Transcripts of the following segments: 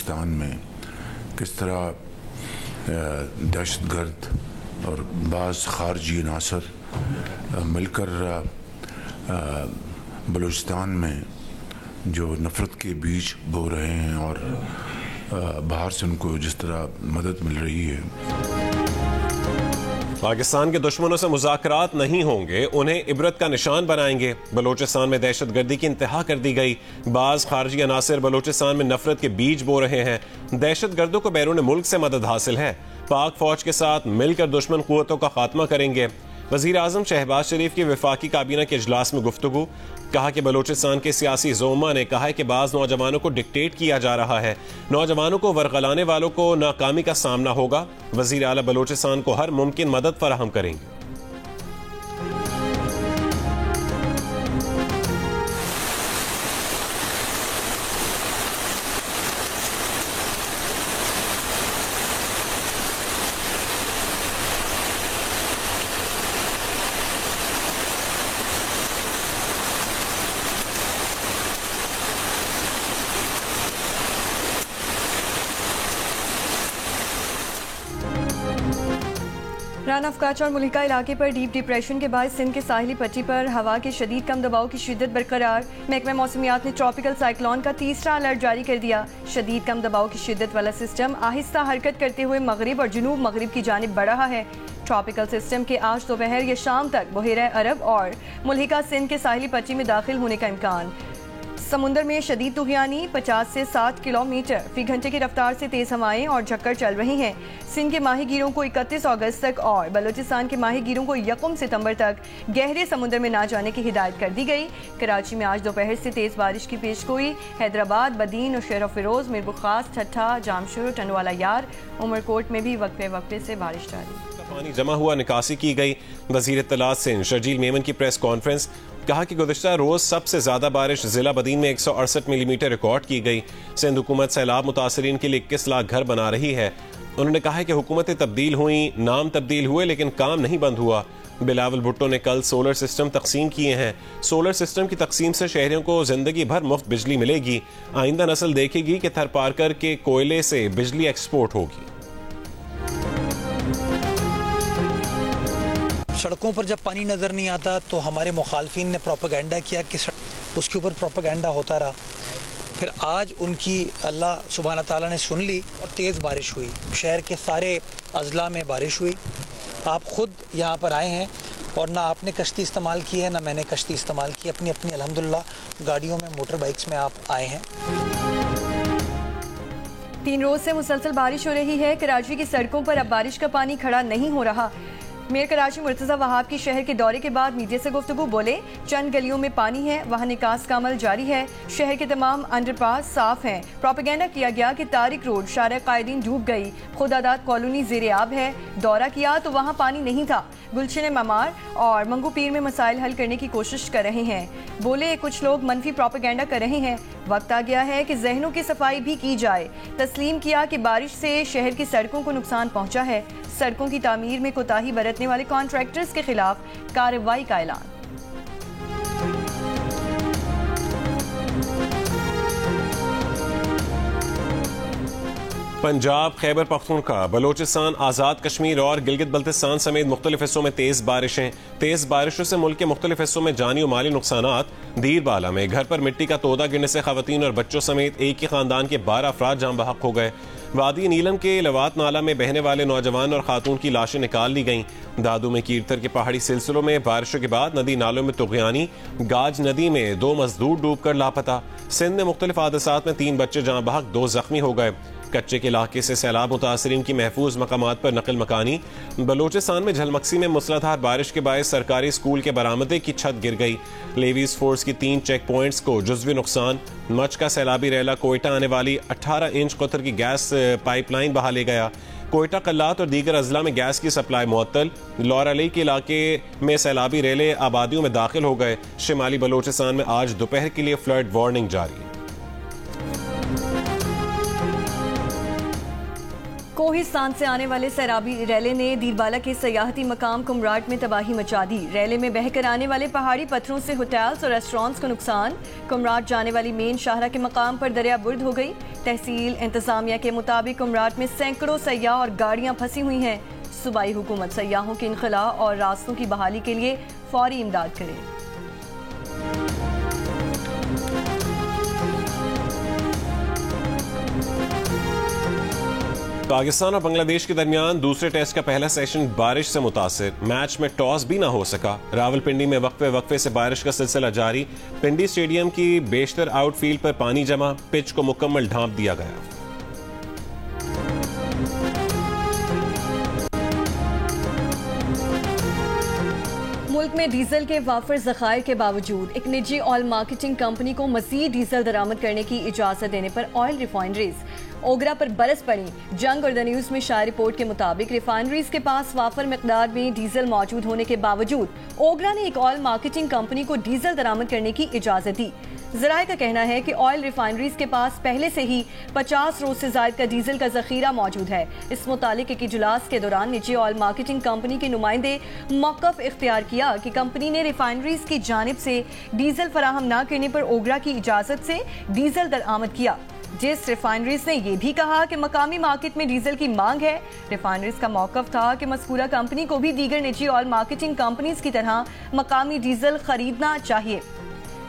बलूचिस्तान में किस तरह दहशतगर्द और बाज़ खारजी अनासर मिलकर बलूचिस्तान में जो नफ़रत के बीज बो रहे हैं और बाहर से उनको जिस तरह मदद मिल रही है। पाकिस्तान के दुश्मनों से मुज़ाकरात नहीं होंगे, उन्हें इबरत का निशान बनाएंगे। बलोचिस्तान में दहशतगर्दी की इंतहा कर दी गई। बाज़ खारजी अनासिर बलोचिस्तान में नफरत के बीज बो रहे हैं। दहशतगर्दों को बैरून मुल्क से मदद हासिल है। पाक फौज के साथ मिलकर दुश्मन कुव्वतों का खात्मा करेंगे। वज़ीर आज़म शहबाज शरीफ की वफाकी काबीना के इजलास में गुफ्तगू। कहा कि बलोचिस्तान के सियासी ज़ोमा ने कहा है कि बाज़ नौजवानों को डिक्टेट किया जा रहा है, नौजवानों को वरगलाने वालों को नाकामी का सामना होगा। वज़ीर आला बलोचिस्तान को हर मुमकिन मदद फराहम करेंगे। राना अफकाच और मुल्का इलाके पर डीप डिप्रेशन के बाद सिंध के साहिली पट्टी पर हवा के शदीद कम दबाव की शिद्दत बरकरार। महकमा मौसमियात ने ट्रॉपिकल साइक्लोन का तीसरा अलर्ट जारी कर दिया। शदीद कम दबाव की शिद्दत वाला सिस्टम आहिस्ता हरकत करते हुए मगरिब और जुनूब मगरिब की जानिब बढ़ रहा है। ट्रॉपिकल सिस्टम के आज दोपहर या शाम तक बहेरा अरब और मुल्का सिंध के साहिली पट्टी में दाखिल होने का इम्कान। समुंदर में शदीद तूफ़ानी 50 से 60 किलोमीटर फी घंटे की रफ्तार से तेज़ हवाएं और झक्कर चल रही हैं। सिंध के माहीगीरों को 31 अगस्त तक और बलूचिस्तान के माहीगीरों को 1 सितंबर तक गहरे समुद्र में ना जाने की हिदायत कर दी गई। कराची में आज दोपहर से तेज़ बारिश की पेशगोई। हैदराबाद, बदीन और शेर फिरोज, मीरपुर खास, ठट्ठा, जामशुर, टनवाला यार, उमरकोट में भी वक्फे वक्फे से बारिश जारी। पानी जमा हुआ निकासी की गई। वज़ीर इत्तलात सिंध शर्जील मेमन की प्रेस कॉन्फ्रेंस। कहा कि गुज़िश्ता रोज सबसे ज्यादा बारिश जिला बदीन में 168 मिलीमीटर रिकॉर्ड की गई। सिंध हुकूमत सैलाब मुतासरीन के लिए 21 लाख घर बना रही है। उन्होंने कहा है कि हुकूमतें तब्दील हुई, नाम तब्दील हुए, लेकिन काम नहीं बंद हुआ। बिलावल भुट्टो ने कल सोलर सिस्टम तकसीम किए हैं। सोलर सिस्टम की तकसीम से शहरियों को जिंदगी भर मुफ्त बिजली मिलेगी। आइंदा नस्ल देखेगी कि थरपारकर के कोयले से बिजली एक्सपोर्ट होगी। सड़कों पर जब पानी नज़र नहीं आता तो हमारे मुखालफिन ने प्रोपेगेंडा किया कि उसके ऊपर प्रोपेगेंडा होता रहा। फिर आज उनकी अल्लाह सुब्हाना ताला ने सुन ली और तेज़ बारिश हुई। शहर के सारे अजला में बारिश हुई। आप ख़ुद यहाँ पर आए हैं और ना आपने कश्ती इस्तेमाल की है ना मैंने कश्ती इस्तेमाल की। अपनी अपनी अल्हम्दुलिल्लाह गाड़ियों में, मोटर बाइक्स में आप आए हैं। 3 रोज से मुसलसल बारिश हो रही है। कराची की सड़कों पर अब बारिश का पानी खड़ा नहीं हो रहा। मेयर कराची मुर्तज़ा वहाब की शहर के दौरे के बाद मीडिया से गुफ्तगू। बोले, चंद गलियों में पानी है, वहाँ निकास का अमल जारी है। शहर के तमाम अंडरपास साफ हैं। प्रोपेगेंडा किया गया कि तारिक रोड शारा कायदीन डूब गई। खुदादाद कॉलोनी ज़ेरे आब है। दौरा किया तो वहाँ पानी नहीं था। गुलशन ममार और मंगू पीर में मसाइल हल करने की कोशिश कर रहे हैं। बोले, कुछ लोग मनफी प्रोपेगेंडा कर रहे हैं। वक्त आ गया है कि जहनों की सफाई भी की जाए। तस्लीम किया कि बारिश से शहर की सड़कों को नुकसान पहुंचा है। सड़कों की तामीर में कोताही बरतने वाले कॉन्ट्रैक्टर्स के खिलाफ कार्रवाई का ऐलान। पंजाब, खैबर पख्तूनख्वा, बलोचिस्तान, आज़ाद कश्मीर और गिलगित बल्तिस्तान समेत मुख्तलिफ हिस्सों में तेज़ बारिशें। तेज़ बारिशों से मुल्क के मुख्तलिफ हिस्सों में जानी और माली नुकसानात। दीरबाला में घर पर मिट्टी का तोदा गिरने से खवातीन और बच्चों समेत एक ही खानदान के 12 अफराद जान बहक हो गए। वादी नीलम के लवात नाला में बहने वाले नौजवान और खातून की लाशें निकाल ली गईं। दादू में कीरतर के पहाड़ी सिलसिलों में बारिशों के बाद नदी नालों में तुगयानी। गाज नदी में 2 मजदूर डूबकर लापता। सिंध में मुख्तलिफ हादसात में 3 बच्चे जान बहक, 2 जख्मी हो गए। कच्चे के इलाके से सैलाब मुतासरीन की महफूज मकामात पर नकल मकानी। बलोचिस्तान में झलमक्सी में मूसलाधार बारिश के बायस सरकारी स्कूल के बरामदे की छत गिर गई। लेवीज फोर्स की 3 चेक पॉइंट्स को जुज़वी नुकसान। मच का सैलाबी रैला कोयटा आने वाली 18 इंच कतर की गैस पाइपलाइन बहा ले गया। कोयटा, कल्लात और दीगर अजला में गैस की सप्लाई मुअत्तल। लौराली के इलाके में सैलाबी रेले आबादियों में दाखिल हो गए। शिमाली बलोचिस्तान में आज दोपहर के लिए फ्लड वार्निंग जारी। कोहिस्तान से आने वाले सैराबी रैले ने दीरबाला के सयाहती मकाम कुमराट में तबाही मचा दी। रैले में बहकर आने वाले पहाड़ी पत्थरों से होटल्स और रेस्टोरेंट्स को नुकसान। कुमराट जाने वाली मेन शाहरा के मकाम पर दरिया बुर्द हो गई। तहसील इंतजामिया के मुताबिक कुमराट में सैकड़ों सयाह और गाड़ियां फंसी हुई हैं। सूबाई हुकूमत सयाहों के इनखला और रास्तों की बहाली के लिए फौरी इमदाद करे। पाकिस्तान और बांग्लादेश के दरमियान दूसरे टेस्ट का पहला सेशन बारिश से मुतासिर। मैच में टॉस भी ना हो सका। रावलपिंडी में वक्फे से बारिश का सिलसिला जारी। पिंडी स्टेडियम की बेशतर आउटफील्ड पर पानी जमा। पिच को मुकम्मल ढांप दिया गया। मुल्क में डीजल के वाफर ज़खायर के बावजूद एक निजी ऑयल मार्केटिंग कंपनी को मज़ीद डीजल दरामद करने की इजाज़त देने पर ऑयल रिफाइनरीज ओगरा पर बरस पड़ी। जंग और द न्यूज़ में शाया रिपोर्ट के मुताबिक रिफाइनरीज के पास वाफर मिकदार में डीजल मौजूद होने के बावजूद ओगरा ने एक ऑयल मार्केटिंग कंपनी को डीजल दरामद करने की इजाज़त दी। ज़राए का कहना है कि ऑयल रिफाइनरीज के पास पहले से ही 50 रोज से ज़ायद का डीजल का जखीरा मौजूद है। इस मुतालिक एक इजलास के दौरान निजी ऑयल मार्केटिंग कंपनी के नुमाइंदे मौक़िफ़ इख्तियार किया कि कंपनी ने रिफाइनरीज की जानिब से डीजल फराहम न करने पर ओगरा की इजाज़त से डीजल दरामद किया। जिस रिफाइनरीज ने यह भी कहा कि मकामी मार्केट में डीजल की मांग है। रिफाइनरीज का मौक़िफ़ था कि मज़कूरा कंपनी को भी दीगर निजी ऑयल मार्केटिंग कंपनीज की तरह मकामी डीजल खरीदना चाहिए।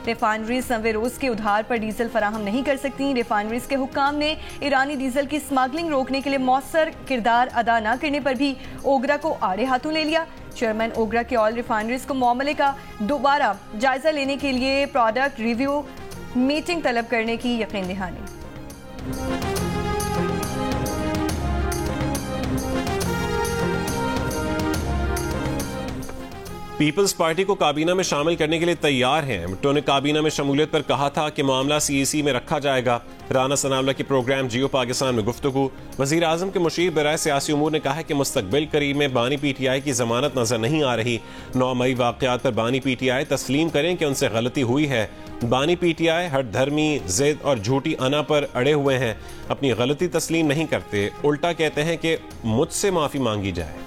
रिफाइनरीज नवे रोज के उधार पर डीजल फराहम नहीं कर सकती। रिफाइनरीज के हुक्काम ने ईरानी डीजल की स्मगलिंग रोकने के लिए मौसर किरदार अदा न करने पर भी ओगरा को आड़े हाथों ले लिया। चेयरमैन ओगरा के ऑयल रिफाइनरीज को मामले का दोबारा जायजा लेने के लिए प्रोडक्ट रिव्यू मीटिंग तलब करने की यकीन दहानी। पीपल्स पार्टी को काबीना में शामिल करने के लिए तैयार हैं। भुट्टो ने काबीना में शमूलियत पर कहा था कि मामला CEC में रखा जाएगा। राना सनावला के प्रोग्राम जियो पाकिस्तान में गुफ्तगू। वजीर आजम के मुशीर बराए सियासी उमूर ने कहा है कि मुस्तकबिल करीब में बानी PTI की जमानत नजर नहीं आ रही। 9 मई वाकयात पर बानी PTI तस्लीम करें कि उनसे गलती हुई है। बानी PTI हर धर्मी जिद और झूठी अना पर अड़े हुए हैं। अपनी गलती तस्लीम नहीं करते, उल्टा कहते हैं कि मुझसे माफी मांगी जाए।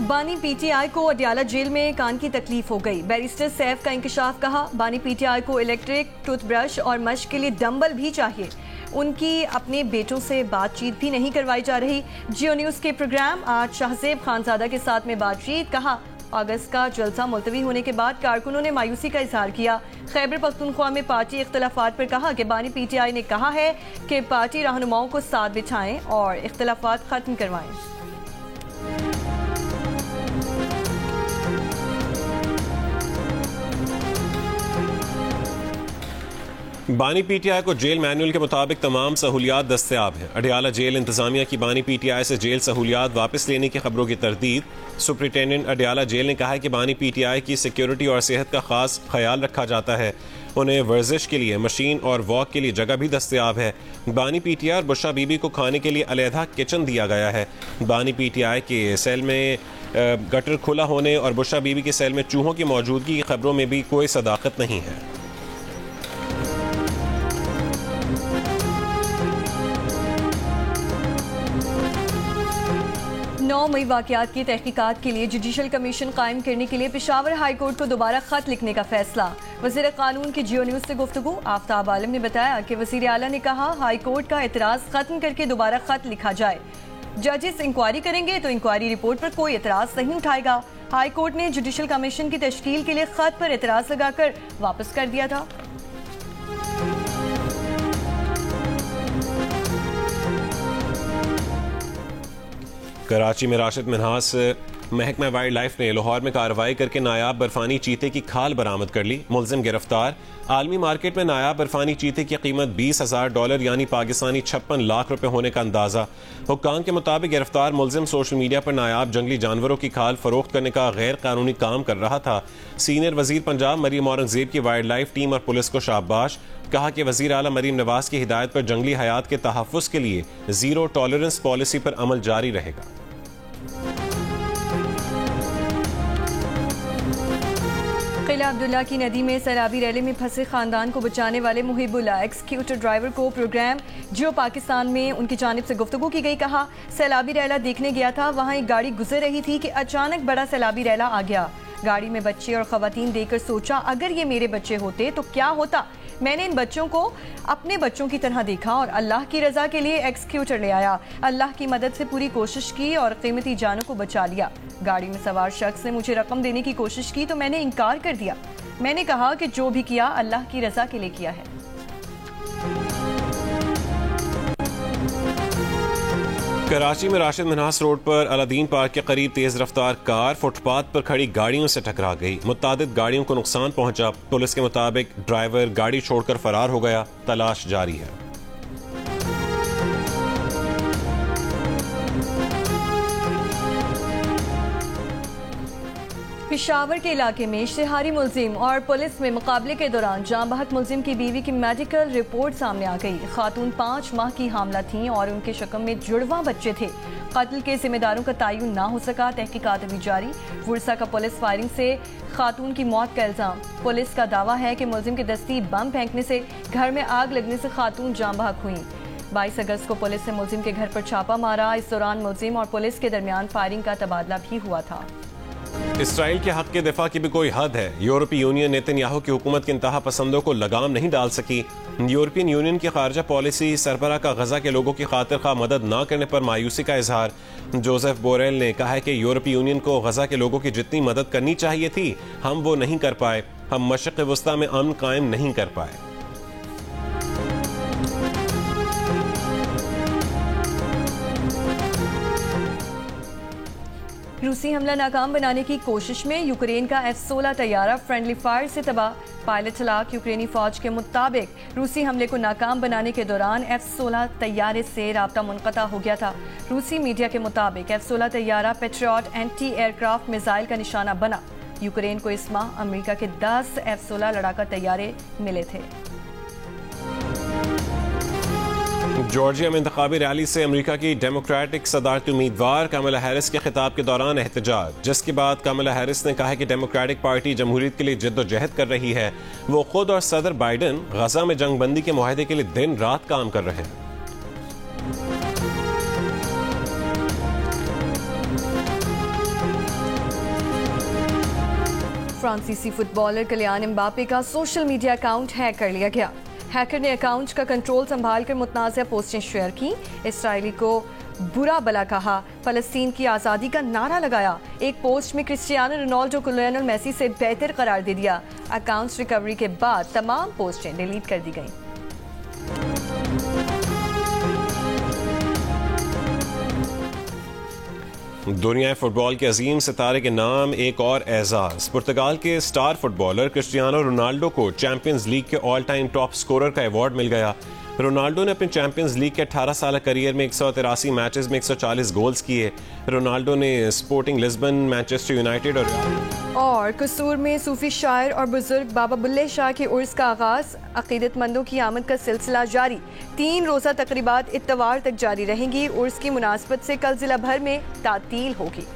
बानी PTI को अडियाला जेल में कान की तकलीफ हो गई। बैरिस्टर सैफ का इंकशाफ कहा। बानी PTI को इलेक्ट्रिक टूथब्रश और मश्क के लिए डंबल भी चाहिए। उनकी अपने बेटों से बातचीत भी नहीं करवाई जा रही। जियो न्यूज़ के प्रोग्राम आज शाहजेब खानजादा के साथ में बातचीत। कहा अगस्त का जलसा मुलतवी होने के बाद कारकुनों ने मायूसी का इजहार किया। खैबर पख्तूनख्वा में पार्टी इख्तलाफात पर कहा कि बानी PTI ने कहा है कि पार्टी रहनुमाओं को साथ बिठाएं और इख्तलाफात खत्म करवाएं। बानी PTI को जेल मैनुअल के मुताबिक तमाम सहूलियात दस्तयाब हैं। अडियाला जेल इंतजामिया की बानी PTI से जेल सहूलियात वापस लेने की खबरों की तरदीद। सुपरिटेंडेंट अडियाला जेल ने कहा है कि बानी PTI की सिक्योरिटी और सेहत का खास ख्याल रखा जाता है। उन्हें वर्जिश के लिए मशीन और वॉक के लिए जगह भी दस्तयाब है। बानी PTI और बुशा बीबी को खाने के लिए अलहदा किचन दिया गया है। बानी PTI के सेल में गटर खुला होने और बुशा बीबी के सेल में चूहों की मौजूदगी की खबरों में भी कोई सदाकत नहीं है। मई वाकयात की तहकीकात के लिए जुडिशल कमीशन कायम करने के लिए पेशावर हाई कोर्ट को दोबारा खत लिखने का फैसला। वज़ीर कानून की जियो न्यूज़ से गुफ्तगू। आफ्ताब आलम ने बताया कि वज़ीर आला ने कहा हाई कोर्ट का एतराज़ खत्म करके दोबारा खत लिखा जाए। जजेस इंक्वायरी करेंगे तो इंक्वायरी रिपोर्ट पर कोई एतराज़ नहीं उठाएगा। हाई कोर्ट ने जुडिशल कमीशन की तश्कील के लिए खत पर एतराज़ लगाकर वापस कर दिया था। कराची में राशिद मिन्हास महकमा वाइल्ड लाइफ ने लाहौर में कार्रवाई करके नायाब बर्फानी चीते की खाल बरामद कर ली। मुलजिम गिरफ्तार। आलमी मार्केट में नायाब बर्फानी चीते की कीमत $20,000 यानी पाकिस्तानी 56 लाख रुपए होने का अंदाजा। हुक्काम के मुताबिक गिरफ्तार मुलजिम सोशल मीडिया पर नायाब जंगली जानवरों की खाल फरोख्त करने का गैर कानूनी काम कर रहा था। सीनियर वजीर पंजाब मरीम औरंगजेब की वाइल्ड लाइफ टीम और पुलिस को शाबाश। कहा कि वजीर आला मरीम नवाज की हिदायत पर जंगली हयात के तहफ़्फ़ुज़ के लिए जीरो टॉलरेंस पॉलिसी पर अमल जारी रहेगा। किला अब्दुल्ला की नदी में सैलाबी रैली में फंसे खानदान को बचाने वाले मुहिबुल्लाह एक्सक्यूटर ड्राइवर को प्रोग्राम जियो पाकिस्तान में उनकी जानिब से गुफ्तगू की गई। कहा, सैलाबी रैला देखने गया था, वहाँ एक गाड़ी गुजर रही थी कि अचानक बड़ा सैलाबी रैला आ गया। गाड़ी में बच्चे और खवातीन देखकर सोचा अगर ये मेरे बच्चे होते तो क्या होता। मैंने इन बच्चों को अपने बच्चों की तरह देखा और अल्लाह की रजा के लिए एक्सक्यूटर ले आया। अल्लाह की मदद से पूरी कोशिश की और कीमती जानों को बचा लिया। गाड़ी में सवार शख्स ने मुझे रकम देने की कोशिश की तो मैंने इनकार कर दिया। मैंने कहा कि जो भी किया अल्लाह की रजा के लिए किया है। कराची में राशिद मिन्हास रोड पर अलादीन पार्क के करीब तेज रफ्तार कार फुटपाथ पर खड़ी गाड़ियों से टकरा गई। मुतादिद गाड़ियों को नुकसान पहुंचा। पुलिस के मुताबिक ड्राइवर गाड़ी छोड़कर फरार हो गया। तलाश जारी है। पेशावर के इलाके में इश्तिहारी मुलजिम और पुलिस में मुकाबले के दौरान जाँ बहक मुलजिम की बीवी की मेडिकल रिपोर्ट सामने आ गई। खातून 5 माह की हामला थीं और उनके शकम में जुड़वा बच्चे थे। कत्ल के जिम्मेदारों का तयन ना हो सका। तहकीकात अभी जारी। वुरसा का पुलिस फायरिंग से खातून की मौत का इल्जाम। पुलिस का दावा है कि मुलजिम के दस्ती बम फेंकने से घर में आग लगने से खातून जाँ बहक हुई। 22 अगस्त को पुलिस ने मुलजिम के घर पर छापा मारा। इस दौरान मुलजिम और पुलिस के दरमियान फायरिंग का तबादला भी हुआ था। इसराइल के हक के दिफा की भी कोई हद है। यूरोपीय यूनियन नेतन्याहू की हुकूमत के इंतहा पसंदों को लगाम नहीं डाल सकी। यूरोपियन यूनियन की खारजा पॉलिसी सरबराह का गजा के लोगों की खातिर खा मदद न करने पर मायूसी का इजहार। जोसेफ बोरेल ने कहा है कि यूरोपीय यूनियन को गजा के लोगों की जितनी मदद करनी चाहिए थी हम वो नहीं कर पाए। हम मशरिक़ वस्ता में अमन कायम नहीं कर पाए। रूसी हमला नाकाम बनाने की कोशिश में यूक्रेन का F-16 तैयारा फ्रेंडली फायर से तबाह। पायलट हलाक। यूक्रेनी फौज के मुताबिक रूसी हमले को नाकाम बनाने के दौरान F-16 तैयारे से राब्ता मुनक़ता हो गया था। रूसी मीडिया के मुताबिक F-16 तैयारा पेट्रियट एंटी एयरक्राफ्ट मिसाइल का निशाना बना। यूक्रेन को इस माह अमेरिका के 10 F-16 लड़ाका तैयारे मिले थे। जॉर्जिया में इंतखाबी रैली से अमेरिका की डेमोक्रेटिक सदारती उम्मीदवार कमला हैरिस के खिताब के दौरान एहतजाज, जिसके बाद कमला हैरिस ने कहा है कि डेमोक्रेटिक पार्टी जमहूरियत के लिए जद्दोजहद कर रही है। वो खुद और सदर बाइडन गजा में जंगबंदी के मुआहदे के लिए दिन रात काम कर रहे हैं। फ्रांसीसी फुटबॉलर किलियान एम्बापे का सोशल मीडिया अकाउंट हैक कर लिया गया। हैकर ने अकाउंट का कंट्रोल संभाल कर मुतनाज़ा पोस्टें शेयर की। इसराइली को बुरा भला कहा। फलस्तीन की आज़ादी का नारा लगाया। एक पोस्ट में क्रिस्टियानो रोनाल्डो को लियोनेल मेसी से बेहतर करार दे दिया। अकाउंट्स रिकवरी के बाद तमाम पोस्टें डिलीट कर दी गईं। दुनिया फुटबॉल के अजीम सितारे के नाम एक और एजाज। पुर्तगाल के स्टार फुटबॉलर क्रिस्टियानो रोनाल्डो को चैंपियंस लीग के ऑल टाइम टॉप स्कोरर का अवार्ड मिल गया। रोनाल्डो ने अपने चैंपियंस लीग के 18 साल करियर में 183 मैचेस में 140 गोल्स किए। रोनाल्डो ने स्पोर्टिंग लिस्बन, मैनचेस्टर यूनाइटेड और कसूर में सूफी शायर और बुजुर्ग बाबा बुल्ले शाह के उर्स का आगाज। अकीदतमंदों की आमद का सिलसिला जारी। 3 रोज़ा तकरीबात इत्तवार तक जारी रहेंगी। उर्स की मुनासबत से कल जिला भर में तातील होगी।